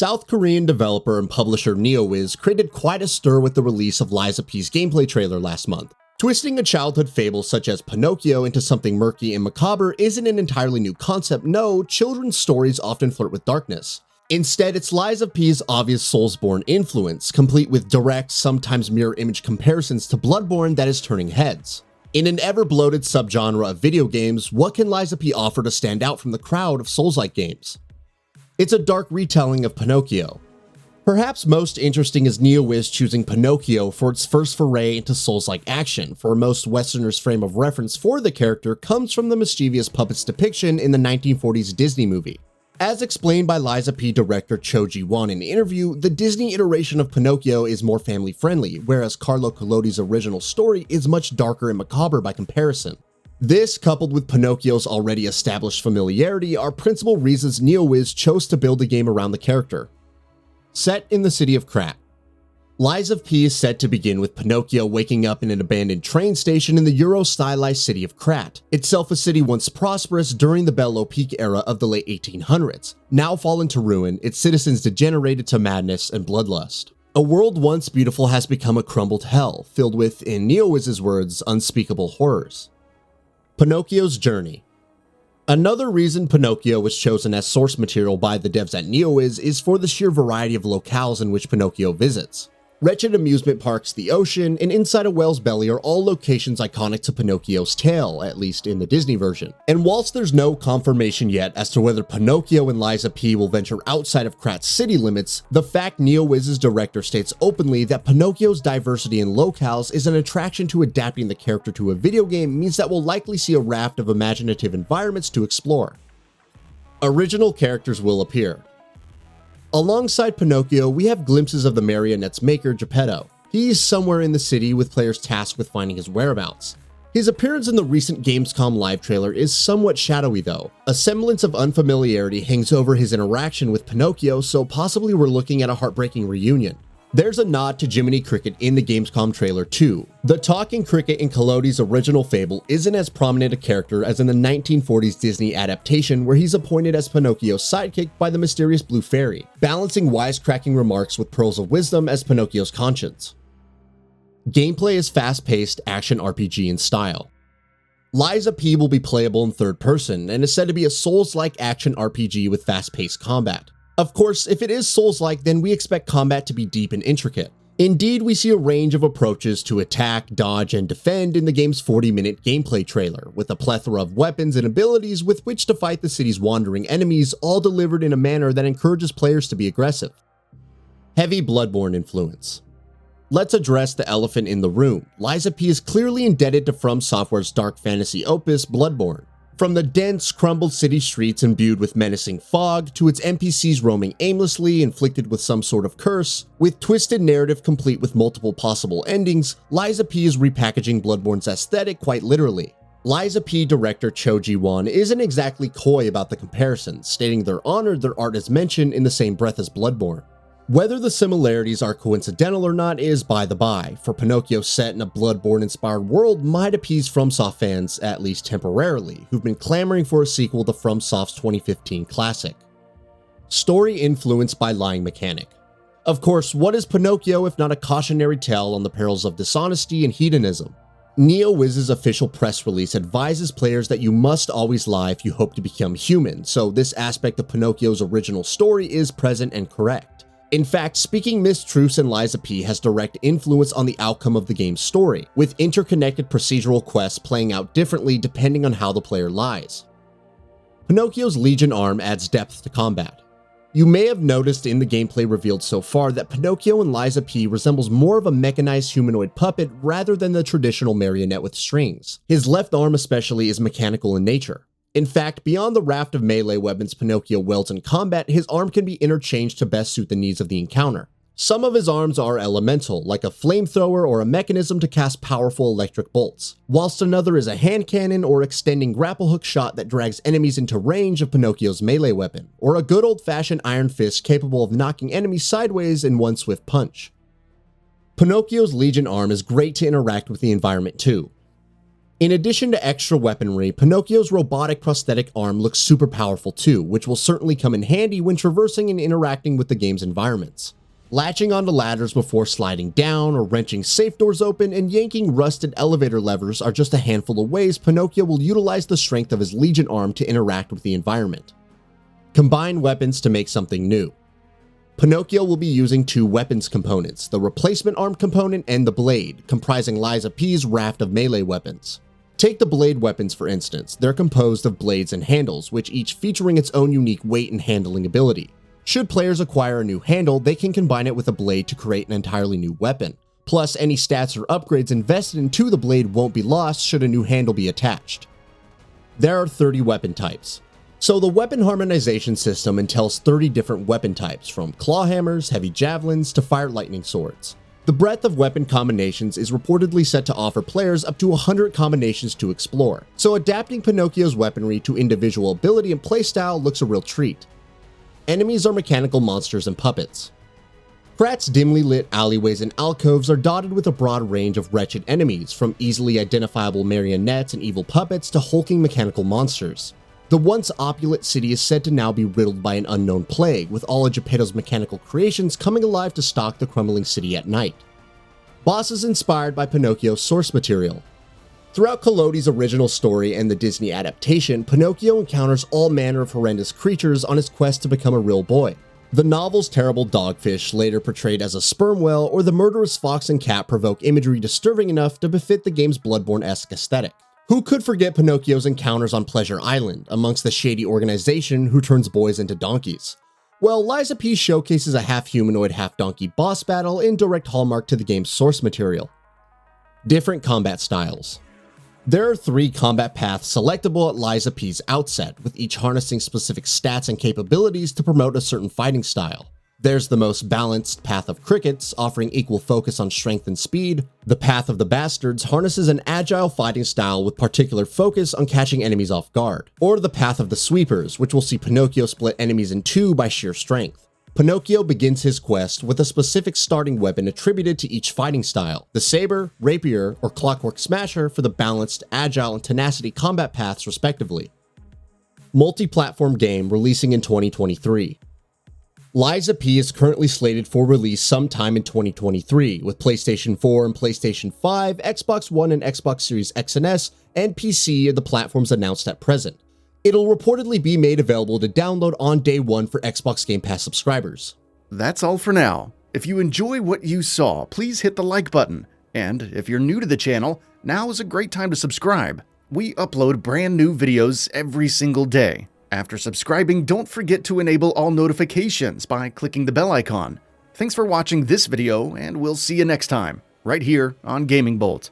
South Korean developer and publisher Neowiz created quite a stir with the release of Lies of P's gameplay trailer last month. Twisting a childhood fable such as Pinocchio into something murky and macabre isn't an entirely new concept. No, children's stories often flirt with darkness. Instead, it's Lies of P's obvious Soulsborne influence, complete with direct, sometimes mirror image comparisons to Bloodborne that is turning heads. In an ever-bloated subgenre of video games, what can Lies of P offer to stand out from the crowd of Souls-like games? It's a dark retelling of Pinocchio. Perhaps most interesting is Neowiz choosing Pinocchio for its first foray into Souls-like action, for most Westerners' frame of reference for the character comes from the mischievous puppet's depiction in the 1940s Disney movie. As explained by Lies of P director Cho Ji-won in an interview, the Disney iteration of Pinocchio is more family-friendly, whereas Carlo Collodi's original story is much darker and macabre by comparison. This, coupled with Pinocchio's already established familiarity, are principal reasons Neowiz chose to build a game around the character. Set in the city of Krat. Lies of P is set to begin with Pinocchio waking up in an abandoned train station in the Euro-stylized city of Krat, itself a city once prosperous during the Belle Epoque era of the late 1800s, now fallen to ruin, its citizens degenerated to madness and bloodlust. A world once beautiful has become a crumbled hell, filled with, in Neowiz's words, unspeakable horrors. Pinocchio's journey. Another reason Pinocchio was chosen as source material by the devs at Neowiz is for the sheer variety of locales in which Pinocchio visits. Wretched amusement parks, the ocean, and inside a whale's belly are all locations iconic to Pinocchio's tale, at least in the Disney version. And whilst there's no confirmation yet as to whether Pinocchio and Lies of P will venture outside of Krat's city limits, the fact Neowiz's director states openly that Pinocchio's diversity in locales is an attraction to adapting the character to a video game means that we'll likely see a raft of imaginative environments to explore. Original characters will appear. Alongside Pinocchio, we have glimpses of the marionette's maker, Geppetto. He's somewhere in the city with players tasked with finding his whereabouts. His appearance in the recent Gamescom live trailer is somewhat shadowy though. A semblance of unfamiliarity hangs over his interaction with Pinocchio, so possibly we're looking at a heartbreaking reunion. There's a nod to Jiminy Cricket in the Gamescom trailer too. The talking cricket in Collodi's original fable isn't as prominent a character as in the 1940s Disney adaptation where he's appointed as Pinocchio's sidekick by the mysterious blue fairy, balancing wisecracking remarks with pearls of wisdom as Pinocchio's conscience. Gameplay is fast-paced action RPG in style. Lies of P will be playable in third person and is said to be a Souls-like action RPG with fast-paced combat. Of course, if it is Souls-like, then we expect combat to be deep and intricate. Indeed, we see a range of approaches to attack, dodge, and defend in the game's 40-minute gameplay trailer, with a plethora of weapons and abilities with which to fight the city's wandering enemies, all delivered in a manner that encourages players to be aggressive. Heavy Bloodborne influence. Let's address the elephant in the room. Lies of P is clearly indebted to From Software's dark fantasy opus, Bloodborne. From the dense, crumbled city streets imbued with menacing fog, to its NPCs roaming aimlessly, inflicted with some sort of curse, with twisted narrative complete with multiple possible endings, Lies of P is repackaging Bloodborne's aesthetic quite literally. Lies of P director Cho Ji-won isn't exactly coy about the comparison, stating they're honored their art is mentioned in the same breath as Bloodborne. Whether the similarities are coincidental or not is by the by, for Pinocchio set in a Bloodborne-inspired world might appease FromSoft fans, at least temporarily, who've been clamoring for a sequel to FromSoft's 2015 classic. Story influenced by lying mechanic. Of course, what is Pinocchio if not a cautionary tale on the perils of dishonesty and hedonism? Neowiz's official press release advises players that you must always lie if you hope to become human, so this aspect of Pinocchio's original story is present and correct. In fact, speaking mistruths in Lies of P has direct influence on the outcome of the game's story, with interconnected procedural quests playing out differently depending on how the player lies. Pinocchio's Legion arm adds depth to combat. You may have noticed in the gameplay revealed so far that Pinocchio in Lies of P resembles more of a mechanized humanoid puppet rather than the traditional marionette with strings. His left arm especially is mechanical in nature. In fact, beyond the raft of melee weapons Pinocchio wields in combat, his arm can be interchanged to best suit the needs of the encounter. Some of his arms are elemental, like a flamethrower or a mechanism to cast powerful electric bolts, whilst another is a hand cannon or extending grapple hook shot that drags enemies into range of Pinocchio's melee weapon, or a good old-fashioned iron fist capable of knocking enemies sideways in one swift punch. Pinocchio's Legion arm is great to interact with the environment too. In addition to extra weaponry, Pinocchio's robotic prosthetic arm looks super powerful too, which will certainly come in handy when traversing and interacting with the game's environments. Latching onto ladders before sliding down, or wrenching safe doors open, and yanking rusted elevator levers are just a handful of ways Pinocchio will utilize the strength of his Legion arm to interact with the environment. Combine weapons to make something new. Pinocchio will be using two weapons components, the replacement arm component and the blade, comprising Lies of P's raft of melee weapons. Take the blade weapons for instance. They're composed of blades and handles, which each featuring its own unique weight and handling ability. Should players acquire a new handle, they can combine it with a blade to create an entirely new weapon. Plus, any stats or upgrades invested into the blade won't be lost should a new handle be attached. There are 30 weapon types. So the weapon harmonization system entails 30 different weapon types, from claw hammers, heavy javelins, to fire lightning swords. The breadth of weapon combinations is reportedly set to offer players up to 100 combinations to explore, so adapting Pinocchio's weaponry to individual ability and playstyle looks a real treat. Enemies are mechanical monsters and puppets. Krat's dimly lit alleyways and alcoves are dotted with a broad range of wretched enemies, from easily identifiable marionettes and evil puppets to hulking mechanical monsters. The once opulent city is said to now be riddled by an unknown plague, with all of Geppetto's mechanical creations coming alive to stalk the crumbling city at night. Bosses inspired by Pinocchio's source material. Throughout Collodi's original story and the Disney adaptation, Pinocchio encounters all manner of horrendous creatures on his quest to become a real boy. The novel's terrible dogfish, later portrayed as a sperm whale, or the murderous fox and cat provoke imagery disturbing enough to befit the game's Bloodborne-esque aesthetic. Who could forget Pinocchio's encounters on Pleasure Island, amongst the shady organization who turns boys into donkeys? Well, Lies of P showcases a half-humanoid, half-donkey boss battle in direct hallmark to the game's source material. Different combat styles. There are 3 combat paths selectable at Lies of P's outset, with each harnessing specific stats and capabilities to promote a certain fighting style. There's the most balanced Path of Crickets, offering equal focus on strength and speed. The Path of the Bastards harnesses an agile fighting style with particular focus on catching enemies off guard. Or the Path of the Sweepers, which will see Pinocchio split enemies in 2 by sheer strength. Pinocchio begins his quest with a specific starting weapon attributed to each fighting style: the saber, rapier, or clockwork smasher for the balanced, agile, and tenacity combat paths respectively. Multi-platform game releasing in 2023. Lies of P is currently slated for release sometime in 2023, with PlayStation 4 and PlayStation 5, Xbox One and Xbox Series X and S, and PC are the platforms announced at present. It'll reportedly be made available to download on day 1 for Xbox Game Pass subscribers. That's all for now. If you enjoy what you saw, please hit the like button. And if you're new to the channel, now is a great time to subscribe. We upload brand new videos every single day. After subscribing, don't forget to enable all notifications by clicking the bell icon. Thanks for watching this video, and we'll see you next time, right here on GamingBolt.